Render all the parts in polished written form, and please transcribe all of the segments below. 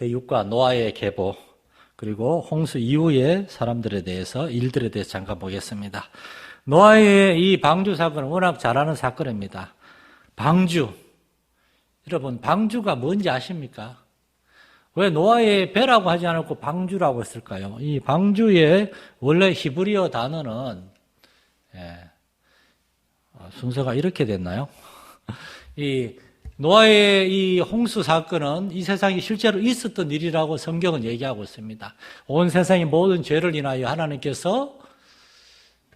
제6과 노아의 계보, 그리고 홍수 이후의 사람들에 대해서, 일들에 대해서 잠깐 보겠습니다. 노아의 이 방주 사건은 워낙 잘 아는 사건입니다. 방주. 여러분, 방주가 뭔지 아십니까? 왜 노아의 배라고 하지 않고 방주라고 했을까요? 이 방주의 원래 히브리어 단어는, 순서가 이렇게 됐나요? 이 노아의 이 홍수 사건은 이 세상에 실제로 있었던 일이라고 성경은 얘기하고 있습니다. 온 세상의 모든 죄를 인하여 하나님께서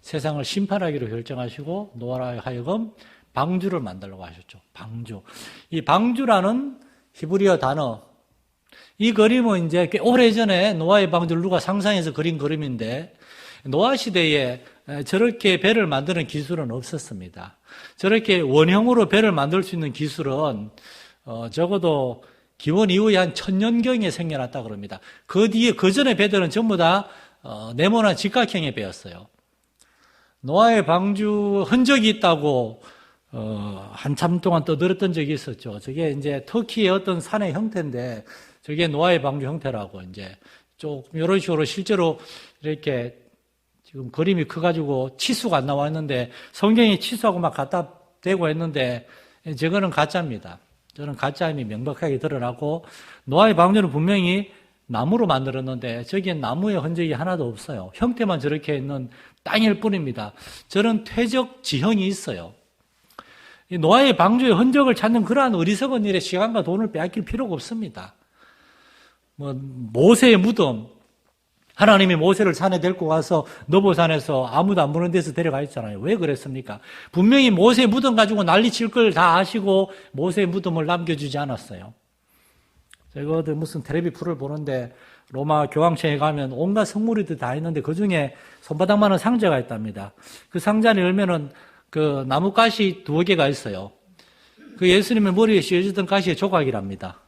세상을 심판하기로 결정하시고 노아로 하여금 방주를 만들려고 하셨죠. 방주. 이 방주라는 히브리어 단어, 이 그림은 이제 꽤 오래전에 노아의 방주를 누가 상상해서 그린 그림인데, 노아 시대에 저렇게 배를 만드는 기술은 없었습니다. 저렇게 원형으로 배를 만들 수 있는 기술은 적어도 기원 이후에 한 1000년경에 생겨났다 그럽니다. 그 뒤에, 그 전에 배들은 전부 다 네모난 직각형의 배였어요. 노아의 방주 흔적이 있다고 한참 동안 떠들었던 적이 있었죠. 저게 이제 터키의 어떤 산의 형태인데, 저게 노아의 방주 형태라고 이제 조금 이런 식으로 실제로 이렇게 지금 그림이 커가지고 치수가 안 나와 있는데, 성경이 치수하고 막 갖다 대고 했는데, 저거는 가짜입니다. 저는 가짜임이 명백하게 드러나고, 노아의 방주는 분명히 나무로 만들었는데, 저기엔 나무의 흔적이 하나도 없어요. 형태만 저렇게 있는 땅일 뿐입니다. 저런 퇴적 지형이 있어요. 이 노아의 방주의 흔적을 찾는 그러한 어리석은 일에 시간과 돈을 빼앗길 필요가 없습니다. 모세의 무덤, 하나님이 모세를 산에 데리고 가서 너보산에서 아무도 안 보는 데서 데려가 있잖아요. 왜 그랬습니까? 분명히 모세의 무덤 가지고 난리 칠 걸 다 아시고 모세의 무덤을 남겨주지 않았어요. 제가 무슨 텔레비 프로를 보는데 로마 교황청에 가면 온갖 성물이들 다 있는데 그 중에 손바닥만한 상자가 있답니다. 그 상자를 열면은 그 나무 가시 2개가 있어요. 그 예수님의 머리에 씌워지던 가시의 조각이랍니다.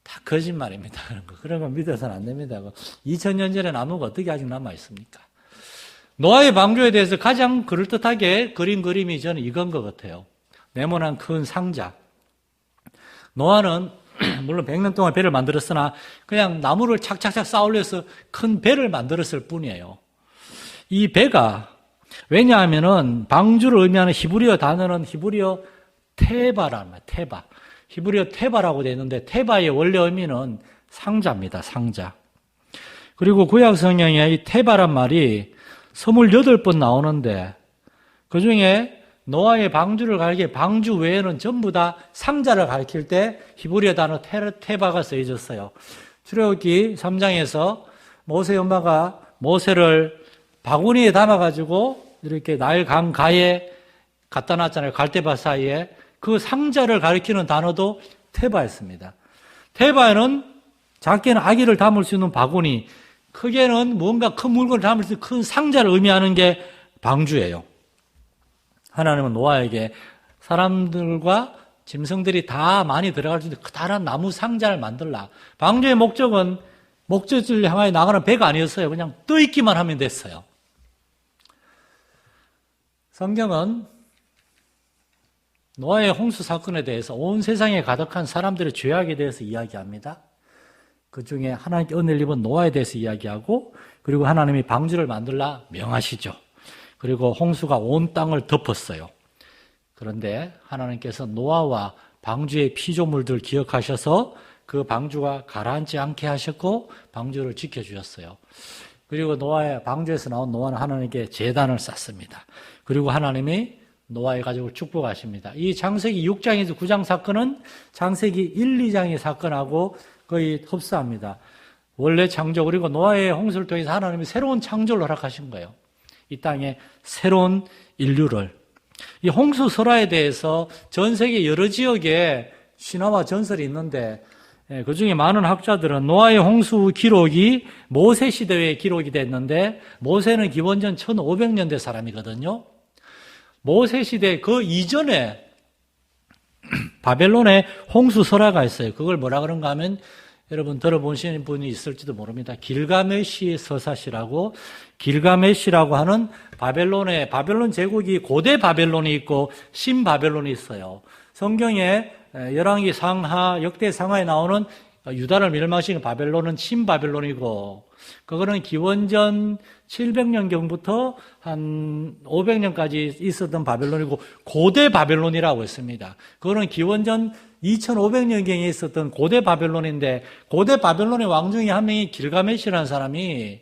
다 거짓말입니다. 그런 거 믿어서는 안 됩니다. 2000년 전에 나무가 어떻게 아직 남아있습니까? 노아의 방주에 대해서 가장 그럴듯하게 그린 그림이 저는 이건 것 같아요. 네모난 큰 상자. 노아는 물론 100년 동안 배를 만들었으나 그냥 나무를 착착착 쌓아 올려서 큰 배를 만들었을 뿐이에요. 이 배가, 왜냐하면은 방주를 의미하는 히브리어 단어는 히브리어 테바라는 말이에요. 테바. 히브리어 테바라고 되어 있는데, 테바의 원래 의미는 상자입니다. 상자. 그리고 구약 성경에 이 테바란 말이 28번 나오는데, 그 중에 노아의 방주를 가리켜, 방주 외에는 전부 다 상자를 가리킬 때 히브리어 단어 테바가 쓰여졌어요. 출애굽기 3장에서 모세 엄마가 모세를 바구니에 담아가지고 이렇게 나일 강 가에 갖다 놨잖아요. 갈대밭 사이에. 그 상자를 가리키는 단어도 테바였습니다. 테바에는 작게는 아기를 담을 수 있는 바구니, 크게는 뭔가 큰 물건을 담을 수 있는 큰 상자를 의미하는 게 방주예요. 하나님은 노아에게 사람들과 짐승들이 다 많이 들어갈 수 있는 커다란 나무 상자를 만들라. 방주의 목적은 목적지를 향하여 나가는 배가 아니었어요. 그냥 떠 있기만 하면 됐어요. 성경은 노아의 홍수 사건에 대해서 온 세상에 가득한 사람들의 죄악에 대해서 이야기합니다. 그 중에 하나님께 은혜를 입은 노아에 대해서 이야기하고, 그리고 하나님이 방주를 만들라 명하시죠. 그리고 홍수가 온 땅을 덮었어요. 그런데 하나님께서 노아와 방주의 피조물들 기억하셔서 그 방주가 가라앉지 않게 하셨고 방주를 지켜주셨어요. 그리고 노아의 방주에서 나온 노아는 하나님께 제단을 쌓습니다. 그리고 하나님이 노아의 가족을 축복하십니다. 이 창세기 6장에서 9장 사건은 창세기 1, 2장의 사건하고 거의 흡사합니다. 원래 창조, 그리고 노아의 홍수를 통해서 하나님이 새로운 창조를 허락하신 거예요. 이 땅에 새로운 인류를. 이 홍수 설화에 대해서 전 세계 여러 지역에 신화와 전설이 있는데, 그 중에 많은 학자들은 노아의 홍수 기록이 모세 시대에 기록이 됐는데, 모세는 기원전 1500년대 사람이거든요. 모세 시대 그 이전에 바벨론에 홍수 설화가 있어요. 그걸 뭐라 그런가 하면 여러분 들어보시는 분이 있을지도 모릅니다. 길가메시 서사시라고, 길가메시라고 하는 바벨론 제국이 고대 바벨론이 있고 신 바벨론이 있어요. 성경에 열왕기 상하, 역대 상하에 나오는 유다를 멸망시킨 바벨론은 신바벨론이고, 그거는 기원전 700년경부터 한 500년까지 있었던 바벨론이고, 고대 바벨론이라고 했습니다. 그거는 기원전 2500년경에 있었던 고대 바벨론인데, 고대 바벨론의 왕 중에 한 명이 길가메시라는 사람이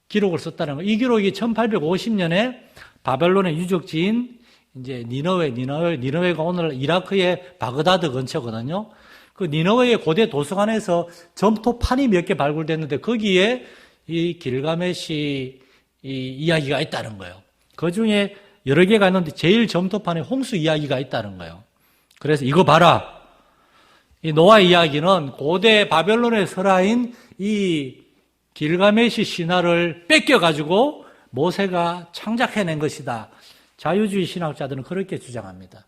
기록을 썼다는 거예요. 이 기록이 1850년에 바벨론의 유적지인 이제 니너웨가 오늘 이라크의 바그다드 근처거든요. 그 니너웨의 고대 도서관에서 점토판이 몇 개 발굴됐는데 거기에 이 길가메시 이야기가 있다는 거예요. 그 중에 여러 개가 있는데 제일 점토판에 홍수 이야기가 있다는 거예요. 그래서 이거 봐라. 이 노아 이야기는 고대 바벨론의 설화인 이 길가메시 신화를 뺏겨가지고 모세가 창작해낸 것이다. 자유주의 신학자들은 그렇게 주장합니다.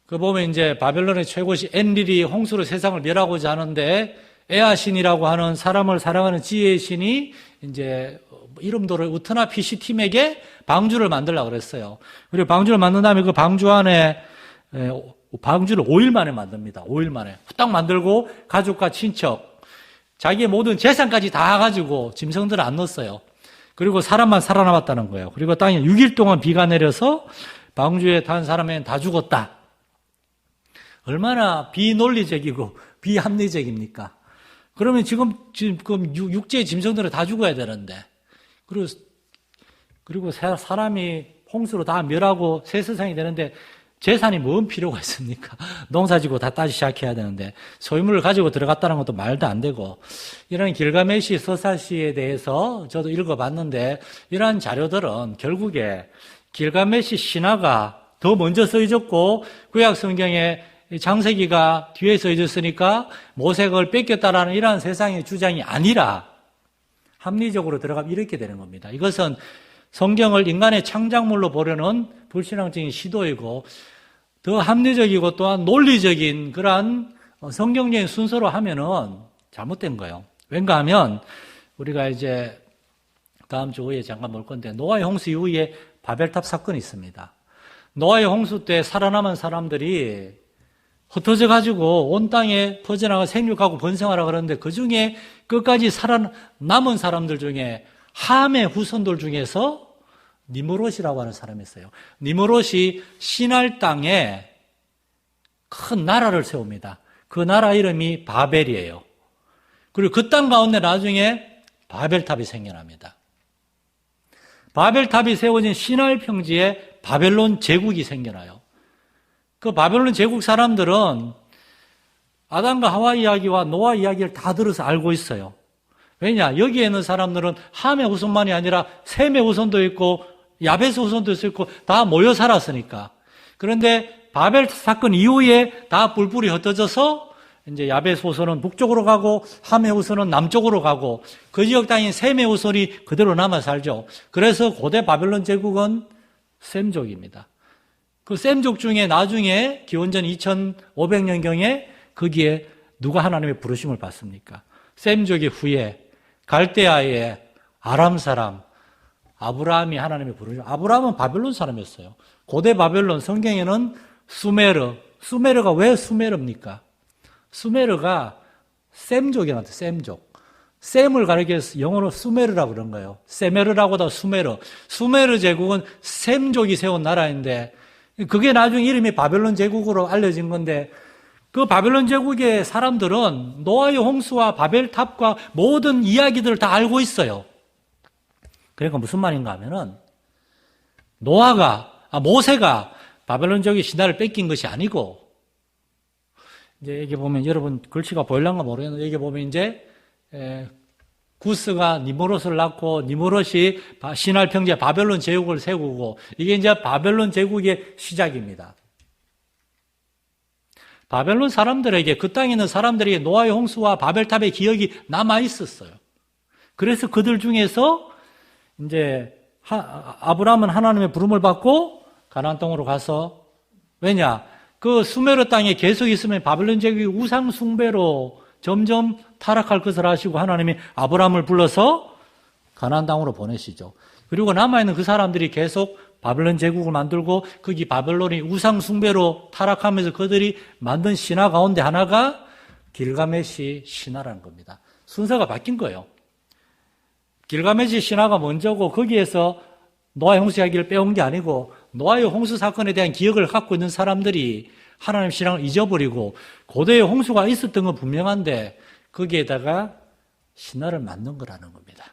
그 보면 이제 바벨론의 최고시 엔릴이 홍수로 세상을 멸하고자 하는데 에아 신이라고 하는 사람을 사랑하는 지혜의 신이 이제 이름도를 우트나 PC 팀에게 방주를 만들려고 그랬어요. 그리고 방주를 만든 다음에 그 방주 안에 방주를 5일 만에 만듭니다. 5일 만에 후딱 만들고 가족과 친척, 자기의 모든 재산까지 다 가지고 짐승들을 안 넣었어요. 그리고 사람만 살아남았다는 거예요. 그리고 땅에 6일 동안 비가 내려서 방주에 탄 사람은 다 죽었다. 얼마나 비논리적이고 비합리적입니까? 그러면 지금 육지의 짐승들은 다 죽어야 되는데, 그리고 사람이 홍수로 다 멸하고 새 세상이 되는데 재산이 뭔 필요가 있습니까? 농사지고 다 다시 시작해야 되는데 소유물을 가지고 들어갔다는 것도 말도 안 되고, 이런 길가메시 서사시에 대해서 저도 읽어봤는데 이러한 자료들은 결국에 길가메시 신화가 더 먼저 써있었고 구약 성경에 창세기가 뒤에 써있었으니까 모세가 그걸 뺏겼다라는 이러한 세상의 주장이 아니라 합리적으로 들어가면 이렇게 되는 겁니다. 이것은 성경을 인간의 창작물로 보려는 불신앙적인 시도이고 더 합리적이고 또한 논리적인 그러한 성경적인 순서로 하면은 잘못된 거예요. 왠가 하면 우리가 이제 다음 주에 잠깐 볼 건데 노아의 홍수 이후에 바벨탑 사건이 있습니다. 노아의 홍수 때 살아남은 사람들이 흩어져 가지고 온 땅에 퍼져나가 생육하고 번성하라 그러는데 그 중에 끝까지 살아남은 사람들 중에 함의 후손들 중에서 니므롯이라고 하는 사람이 있어요. 니므롯이 시날 땅에 큰 나라를 세웁니다. 그 나라 이름이 바벨이에요. 그리고 그 땅 가운데 나중에 바벨탑이 생겨납니다. 바벨탑이 세워진 시날 평지에 바벨론 제국이 생겨나요. 그 바벨론 제국 사람들은 아담과 하와 이야기와 노아 이야기를 다 들어서 알고 있어요. 왜냐? 여기에 있는 사람들은 함의 후손만이 아니라 셈의 후손도 있고 야베스 후손도 있고 다 모여 살았으니까. 그런데 바벨 사건 이후에 다 뿔뿔이 흩어져서 이제 야베스 후손은 북쪽으로 가고 함의 후손은 남쪽으로 가고 그 지역 땅인 셈의 후손이 그대로 남아 살죠. 그래서 고대 바벨론 제국은 셈족입니다. 그 셈족 중에 나중에 기원전 2500년경에 거기에 누가 하나님의 부르심을 받습니까? 셈족의 후에 갈대아의 아람 사람 아브라함이 하나님의 부르심. 아브라함은 바벨론 사람이었어요. 고대 바벨론 성경에는 수메르가 왜 수메르입니까? 수메르가 셈족이란다. 셈족. 셈을 가리켜서 영어로 수메르라고 그런 거예요. 세메르라고도 수메르. 수메르 제국은 셈족이 세운 나라인데 그게 나중에 이름이 바벨론 제국으로 알려진 건데 그 바벨론 제국의 사람들은 노아의 홍수와 바벨탑과 모든 이야기들을 다 알고 있어요. 그러니까 무슨 말인가 하면은 모세가 바벨론 제국의 신화를 뺏긴 것이 아니고 이제 여기 보면 여러분 글씨가 보일란가 모르겠는데 여기 보면 이제 구스가 니므롯을 낳고 니므롯이 시날 평지에 바벨론 제국을 세우고 이게 이제 바벨론 제국의 시작입니다. 바벨론 사람들에게 그 땅에 있는 사람들에게 노아의 홍수와 바벨탑의 기억이 남아 있었어요. 그래서 그들 중에서 이제 아브라함은 하나님의 부름을 받고 가나안 땅으로 가서 왜냐? 그 수메르 땅에 계속 있으면 바벨론 제국이 우상 숭배로 점점 타락할 것을 아시고 하나님이 아브라함을 불러서 가나안 땅으로 보내시죠. 그리고 남아있는 그 사람들이 계속 바벨론 제국을 만들고 거기 바벨론이 우상 숭배로 타락하면서 그들이 만든 신화 가운데 하나가 길가메시 신화라는 겁니다. 순서가 바뀐 거예요. 길가메시 신화가 먼저고 거기에서 노아의 홍수 이야기를 빼온 게 아니고 노아의 홍수 사건에 대한 기억을 갖고 있는 사람들이 하나님 신앙을 잊어버리고 고대에 홍수가 있었던 건 분명한데 거기에다가 신화를 만든 거라는 겁니다.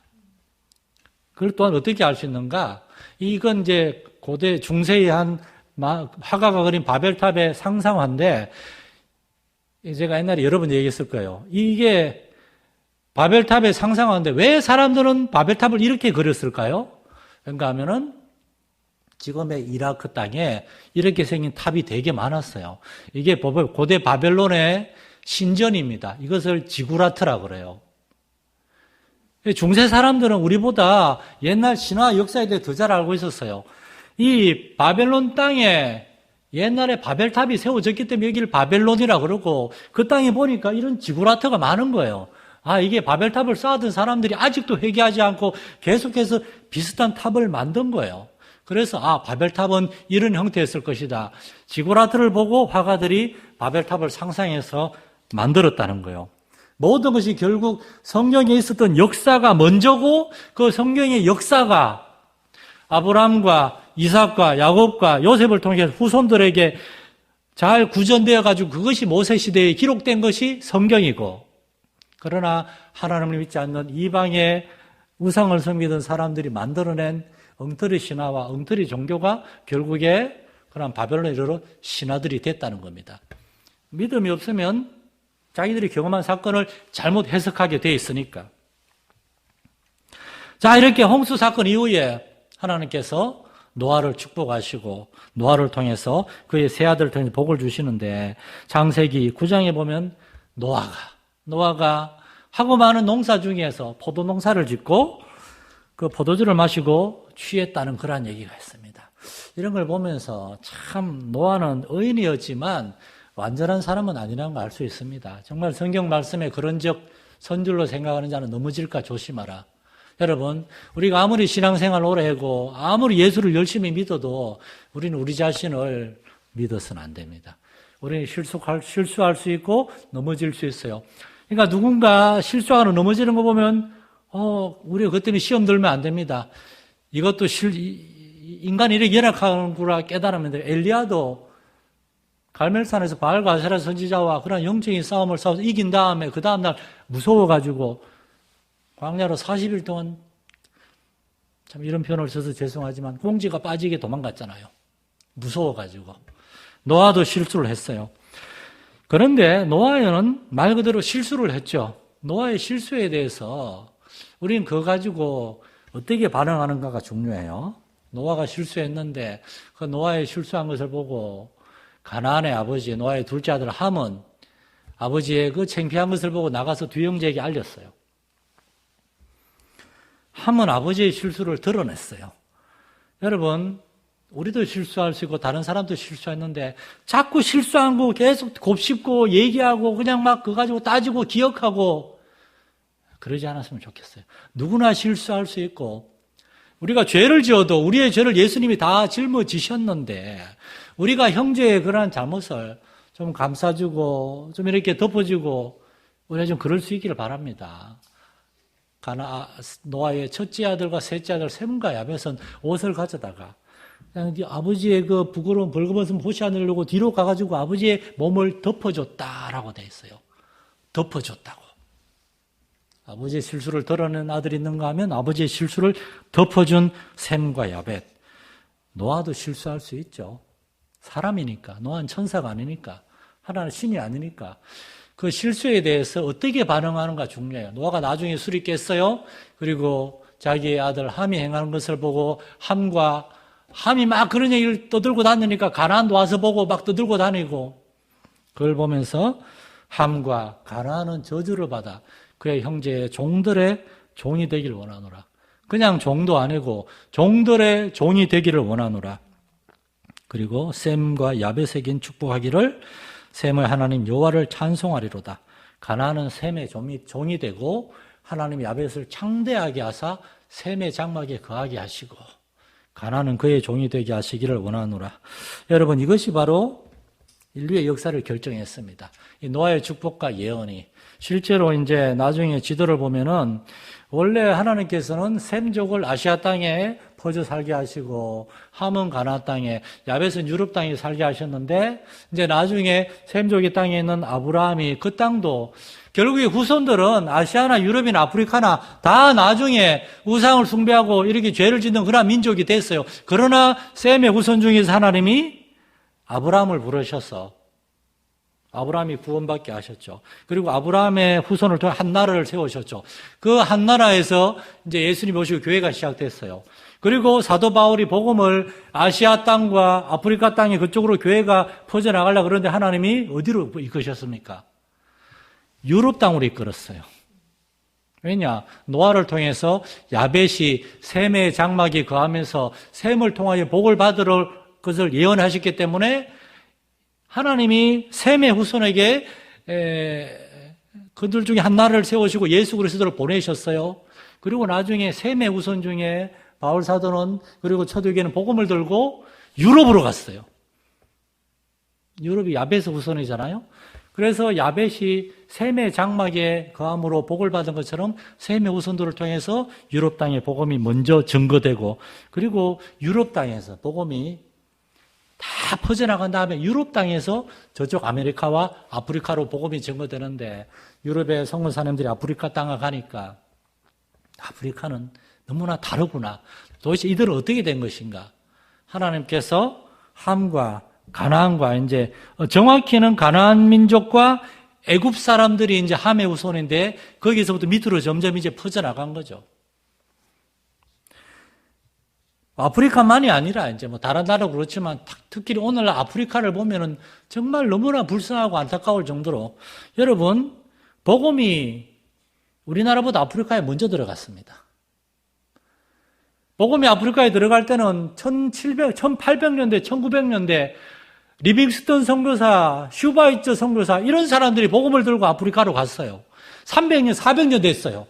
그걸 또한 어떻게 알 수 있는가? 이건 이제 고대 중세의 한 화가가 그린 바벨탑의 상상화인데 제가 옛날에 여러 번 얘기했을 거예요. 이게 바벨탑의 상상화인데 왜 사람들은 바벨탑을 이렇게 그렸을까요? 그런가 하면은 지금의 이라크 땅에 이렇게 생긴 탑이 되게 많았어요. 이게 고대 바벨론의 신전입니다. 이것을 지구라트라고 그래요. 중세 사람들은 우리보다 옛날 신화 역사에 대해 더 잘 알고 있었어요. 이 바벨론 땅에 옛날에 바벨탑이 세워졌기 때문에 여기를 바벨론이라 그러고 그 땅에 보니까 이런 지구라트가 많은 거예요. 이게 바벨탑을 쌓았던 사람들이 아직도 회개하지 않고 계속해서 비슷한 탑을 만든 거예요. 그래서 바벨탑은 이런 형태였을 것이다. 지구라트를 보고 화가들이 바벨탑을 상상해서 만들었다는 거예요. 모든 것이 결국 성경에 있었던 역사가 먼저고 그 성경의 역사가 아브라함과 이삭과 야곱과 요셉을 통해 후손들에게 잘 구전되어 가지고 그것이 모세 시대에 기록된 것이 성경이고 그러나 하나님을 믿지 않는 이방의 우상을 섬기던 사람들이 만들어낸 엉터리 신화와 엉터리 종교가 결국에 그런 바벨론에 이르러 신화들이 됐다는 겁니다. 믿음이 없으면 자기들이 경험한 사건을 잘못 해석하게 돼 있으니까. 자, 이렇게 홍수 사건 이후에 하나님께서 노아를 축복하시고 노아를 통해서 그의 세 아들을 통해서 복을 주시는데 창세기 9장에 보면 노아가 하고 많은 농사 중에서 포도 농사를 짓고 그 포도주를 마시고 취했다는 그런 얘기가 있습니다. 이런 걸 보면서 참 노아는 의인이었지만 완전한 사람은 아니라는 걸 알 수 있습니다. 정말 성경 말씀에 그런 적 선줄로 생각하는 자는 넘어질까 조심하라. 여러분, 우리가 아무리 신앙생활 오래 하고 아무리 예수를 열심히 믿어도 우리는 우리 자신을 믿어서는 안 됩니다. 우리는 실수할 수 있고 넘어질 수 있어요. 그러니까 누군가 실수하거나 넘어지는 거 보면 우리가 그것 때문에 시험 들면 안 됩니다. 이것도 인간이 이렇게 연약하구나 깨달으면 돼요. 엘리야도 갈멜산에서 바알과 아세라 선지자와 그런 영적인 싸움을 싸워서 이긴 다음에 그 다음날 무서워가지고 광야로 40일 동안 참 이런 표현을 써서 죄송하지만 공지가 빠지게 도망갔잖아요. 무서워가지고. 노아도 실수를 했어요. 그런데 노아는 말 그대로 실수를 했죠. 노아의 실수에 대해서 우리는 그거 가지고 어떻게 반응하는가가 중요해요. 노아가 실수했는데 그 노아의 실수한 것을 보고 가나안의 아버지, 노아의 둘째 아들 함은 아버지의 그 창피한 것을 보고 나가서 두 형제에게 알렸어요. 함은 아버지의 실수를 드러냈어요. 여러분, 우리도 실수할 수 있고 다른 사람도 실수했는데 자꾸 실수한 거 계속 곱씹고 얘기하고 그냥 막 그거 가지고 따지고 기억하고 그러지 않았으면 좋겠어요. 누구나 실수할 수 있고 우리가 죄를 지어도 우리의 죄를 예수님이 다 짊어지셨는데 우리가 형제의 그러한 잘못을 좀 감싸주고 좀 이렇게 덮어주고 우리가 좀 그럴 수 있기를 바랍니다. 노아의 첫째 아들과 셋째 아들 셈과 야벳은 옷을 가져다가 그냥 아버지의 그 부끄러운 벌거벗은 보시 않으려고 뒤로 가가지고 아버지의 몸을 덮어줬다라고 돼 있어요. 덮어줬다고. 아버지의 실수를 드러낸 아들이 있는가 하면 아버지의 실수를 덮어준 셈과 야벳. 노아도 실수할 수 있죠. 사람이니까. 노아는 천사가 아니니까. 하나는 신이 아니니까. 그 실수에 대해서 어떻게 반응하는가 중요해요. 노아가 나중에 술이 깼어요. 그리고 자기의 아들 함이 행하는 것을 보고 함이 막 그런 얘기를 떠들고 다니니까 가나안도 와서 보고 막 떠들고 다니고 그걸 보면서 함과 가나안은 저주를 받아 그의 형제의 종들의 종이 되기를 원하노라. 그냥 종도 아니고 종들의 종이 되기를 원하노라. 그리고 셈과 야벳에겐 축복하기를 셈의 하나님 여호와를 찬송하리로다. 가나안은 셈의 종이 되고 하나님이 야벳을 창대하게 하사 셈의 장막에 거하게 하시고 가나안은 그의 종이 되게 하시기를 원하노라. 여러분, 이것이 바로 인류의 역사를 결정했습니다. 이 노아의 축복과 예언이. 실제로 이제 나중에 지도를 보면은 원래 하나님께서는 셈족을 아시아 땅에 퍼져 살게 하시고 함은 가나안 땅에, 야벳은 유럽 땅에 살게 하셨는데 이제 나중에 셈족의 땅에 있는 아브라함이 그 땅도 결국에 후손들은 아시아나 유럽이나 아프리카나 다 나중에 우상을 숭배하고 이렇게 죄를 짓는 그런 민족이 됐어요. 그러나 셈의 후손 중에서 하나님이 아브라함을 부르셔서 아브라함이 구원받게 하셨죠. 그리고 아브라함의 후손을 통해 한 나라를 세우셨죠. 그 한 나라에서 이제 예수님 오시고 교회가 시작됐어요. 그리고 사도 바울이 복음을 아시아 땅과 아프리카 땅에 그쪽으로 교회가 퍼져나가려고 그러는데 하나님이 어디로 이끄셨습니까? 유럽 땅으로 이끌었어요. 왜냐? 노아를 통해서 야벳이 셈의 장막에 거하면서 셈을 통하여 복을 받을 것을 예언하셨기 때문에 하나님이 셈의 후손에게 그들 중에 한 나라를 세우시고 예수 그리스도를 보내셨어요. 그리고 나중에 셈의 후손 중에 바울 사도는 그리고 초대교회는 복음을 들고 유럽으로 갔어요. 유럽이 야벳의 후손이잖아요. 그래서 야벳이 셈의 장막에 거함으로 복을 받은 것처럼 셈의 후손들을 통해서 유럽 땅에 복음이 먼저 증거되고 그리고 유럽 땅에서 복음이 다 퍼져나간 다음에 유럽 땅에서 저쪽 아메리카와 아프리카로 복음이 증거되는데 유럽의 성문사님들이 아프리카 땅에 가니까 아프리카는 너무나 다르구나. 도대체 이들은 어떻게 된 것인가? 하나님께서 함과 가나안과 이제 정확히는 가나안 민족과 애굽 사람들이 이제 함의 후손인데 거기서부터 밑으로 점점 이제 퍼져나간 거죠. 아프리카만이 아니라 이제 뭐 다른 나라도 그렇지만 특히 오늘날 아프리카를 보면은 정말 너무나 불쌍하고 안타까울 정도로 여러분 복음이 우리나라보다 아프리카에 먼저 들어갔습니다. 복음이 아프리카에 들어갈 때는 1800년대, 1900년대 리빙스턴 선교사, 슈바이처 선교사 이런 사람들이 복음을 들고 아프리카로 갔어요. 300년, 400년 됐어요.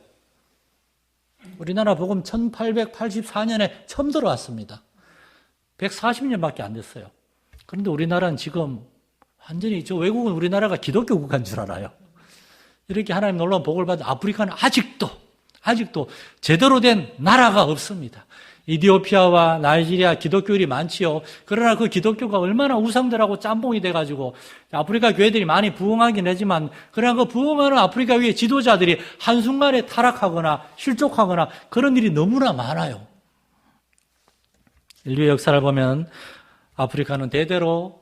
우리나라 복음 1884년에 처음 들어왔습니다. 140년밖에 안 됐어요. 그런데 우리나라는 지금 완전히 저 외국은 우리나라가 기독교 국가인 줄 알아요. 이렇게 하나님 놀라운 복을 받은 아프리카는 아직도 제대로 된 나라가 없습니다. 이디오피아와 나이지리아 기독교율이 많지요. 그러나 그 기독교가 얼마나 우상들하고 짬뽕이 돼가지고 아프리카 교회들이 많이 부흥하긴 하지만 그러나 그 부흥하는 아프리카 교회 지도자들이 한순간에 타락하거나 실족하거나 그런 일이 너무나 많아요. 인류의 역사를 보면 아프리카는 대대로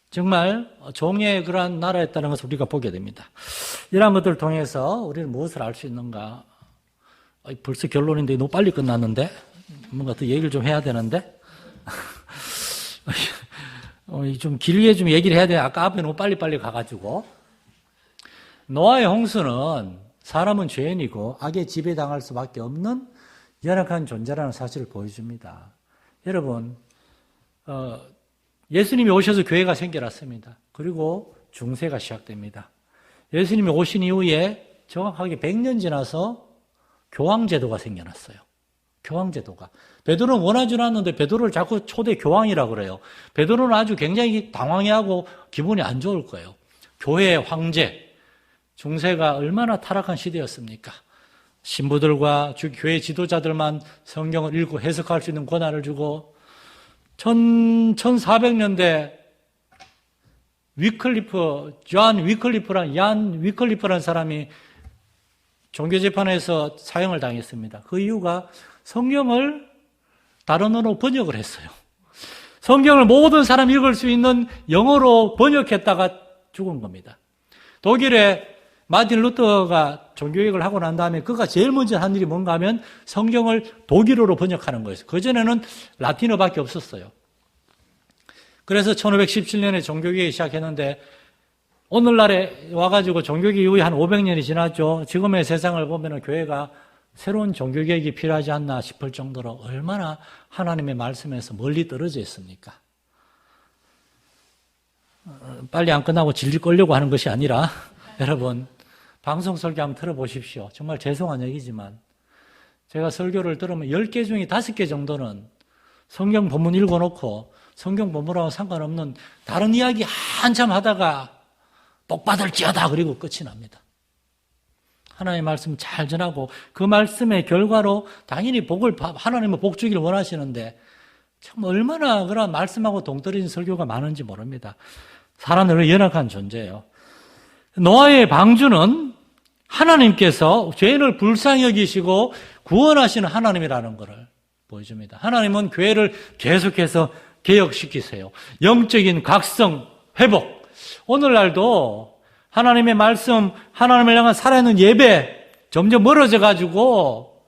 정말 종의 그러한 나라였다는 것을 우리가 보게 됩니다. 이러한 것들을 통해서 우리는 무엇을 알 수 있는가? 벌써 결론인데 너무 빨리 끝났는데 뭔가 더 얘기를 좀 해야 되는데 좀 길게 좀 얘기를 해야 돼. 아까 앞에 너무 빨리빨리 가가지고 노아의 홍수는 사람은 죄인이고 악에 지배당할 수밖에 없는 연약한 존재라는 사실을 보여줍니다. 여러분 예수님이 오셔서 교회가 생겨났습니다. 그리고 중세가 시작됩니다. 예수님이 오신 이후에 정확하게 100년 지나서 교황제도가 생겨났어요. 교황제도가. 베드로는 원하지 않았는데 베드로를 자꾸 초대 교황이라고 그래요. 베드로는 아주 굉장히 당황해하고 기분이 안 좋을 거예요. 교회의 황제, 중세가 얼마나 타락한 시대였습니까? 신부들과 교회 지도자들만 성경을 읽고 해석할 수 있는 권한을 주고 1400년대 얀 위클리프라는 사람이 종교재판에서 사형을 당했습니다. 그 이유가 성경을 다른 언어로 번역을 했어요. 성경을 모든 사람이 읽을 수 있는 영어로 번역했다가 죽은 겁니다. 독일의 마틴 루터가 종교개혁을 하고 난 다음에 그가 제일 먼저 한 일이 뭔가 하면 성경을 독일어로 번역하는 거였어요. 그전에는 라틴어밖에 없었어요. 그래서 1517년에 종교개혁이 시작했는데 오늘날에 와가지고 종교개혁 이후에 한 500년이 지났죠. 지금의 세상을 보면 교회가 새로운 종교개혁이 필요하지 않나 싶을 정도로 얼마나 하나님의 말씀에서 멀리 떨어져 있습니까? 빨리 안 끝나고 질질 끌려고 하는 것이 아니라 여러분 방송 설교 한번 들어보십시오. 정말 죄송한 얘기지만 제가 설교를 들으면 10개 중에 5개 정도는 성경 본문 읽어놓고 성경 본문하고 상관없는 다른 이야기 한참 하다가 복 받을지어다 그리고 끝이 납니다. 하나님의 말씀 잘 전하고 그 말씀의 결과로 당연히 하나님은 복 주기를 원하시는데 참 얼마나 그런 말씀하고 동떨어진 설교가 많은지 모릅니다. 사람들은 연약한 존재예요. 노아의 방주는 하나님께서 죄인을 불쌍히 여기시고 구원하시는 하나님이라는 것을 보여줍니다. 하나님은 교회를 계속해서 개혁시키세요. 영적인 각성, 회복. 오늘날도 하나님의 말씀, 하나님을 향한 살아있는 예배 점점 멀어져 가지고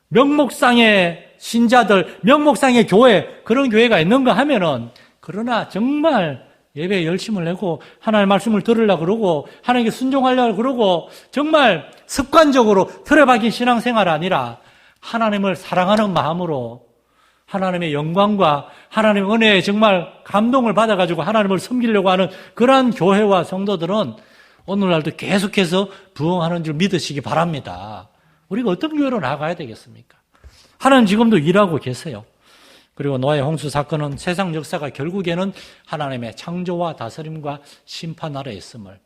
명목상의 신자들, 명목상의 교회, 그런 교회가 있는가 하면은 그러나 정말 예배에 열심을 내고 하나님의 말씀을 들으려고 그러고 하나님께 순종하려고 그러고 정말 습관적으로 틀에 박힌 신앙생활 아니라 하나님을 사랑하는 마음으로 하나님의 영광과 하나님의 은혜에 정말 감동을 받아가지고 하나님을 섬기려고 하는 그러한 교회와 성도들은 오늘날도 계속해서 부흥하는 줄 믿으시기 바랍니다. 우리가 어떤 교회로 나아가야 되겠습니까? 하나님 지금도 일하고 계세요. 그리고 노아의 홍수 사건은 세상 역사가 결국에는 하나님의 창조와 다스림과 심판 아래에 있음을,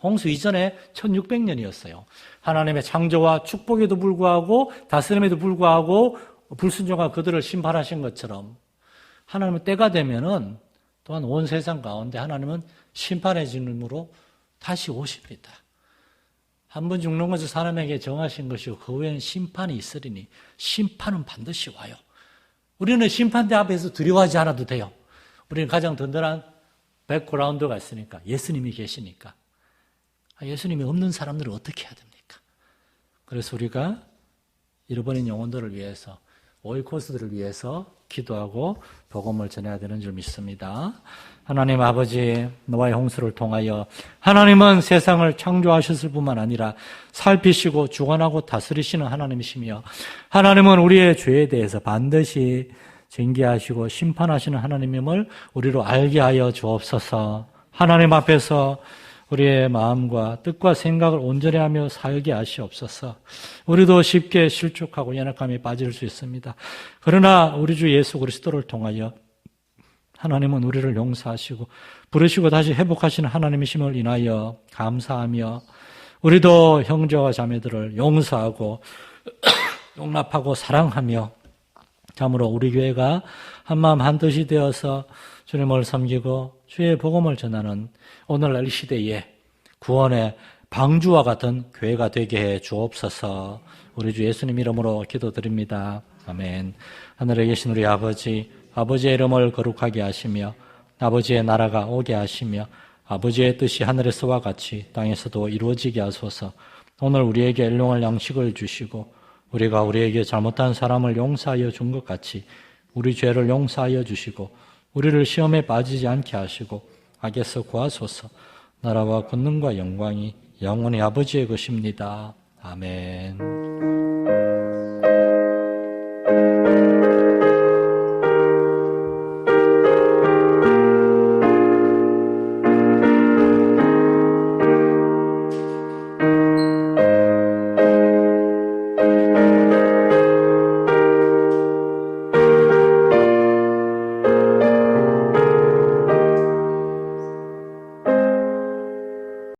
홍수 이전에 1600년이었어요. 하나님의 창조와 축복에도 불구하고 다스림에도 불구하고 불순종한 그들을 심판하신 것처럼 하나님은 때가 되면은 또한 온 세상 가운데 하나님은 심판의 진음으로 다시 오십니다. 한 번 죽는 것을 사람에게 정하신 것이고 그 후에는 심판이 있으리니 심판은 반드시 와요. 우리는 심판대 앞에서 두려워하지 않아도 돼요. 우리는 가장 든든한 백그라운드가 있으니까, 예수님이 계시니까. 예수님이 없는 사람들은 어떻게 해야 됩니까? 그래서 우리가 잃어버린 영혼들을 위해서, 오이코스들을 위해서 기도하고 복음을 전해야 되는 줄 믿습니다. 하나님 아버지, 노아의 홍수를 통하여 하나님은 세상을 창조하셨을 뿐만 아니라 살피시고 주관하고 다스리시는 하나님이시며, 하나님은 우리의 죄에 대해서 반드시 징계하시고 심판하시는 하나님임을 우리로 알게 하여 주옵소서. 하나님 앞에서 우리의 마음과 뜻과 생각을 온전히 하며 살게 하시옵소서. 우리도 쉽게 실족하고 연약함에 빠질 수 있습니다. 그러나 우리 주 예수 그리스도를 통하여 하나님은 우리를 용서하시고 부르시고 다시 회복하시는 하나님이심을 인하여 감사하며, 우리도 형제와 자매들을 용서하고 용납하고 사랑하며, 참으로 우리 교회가 한마음 한뜻이 되어서 주님을 섬기고 주의 복음을 전하는 오늘날 이 시대에 구원의 방주와 같은 교회가 되게 해 주옵소서. 우리 주 예수님 이름으로 기도드립니다. 아멘. 하늘에 계신 우리 아버지, 아버지의 이름을 거룩하게 하시며 아버지의 나라가 오게 하시며 아버지의 뜻이 하늘에서와 같이 땅에서도 이루어지게 하소서. 오늘 우리에게 일용할 양식을 주시고 우리가 우리에게 잘못한 사람을 용서하여 준 것 같이 우리 죄를 용서하여 주시고 우리를 시험에 빠지지 않게 하시고 악에서 구하소서. 나라와 권능과 영광이 영원히 아버지의 것입니다. 아멘.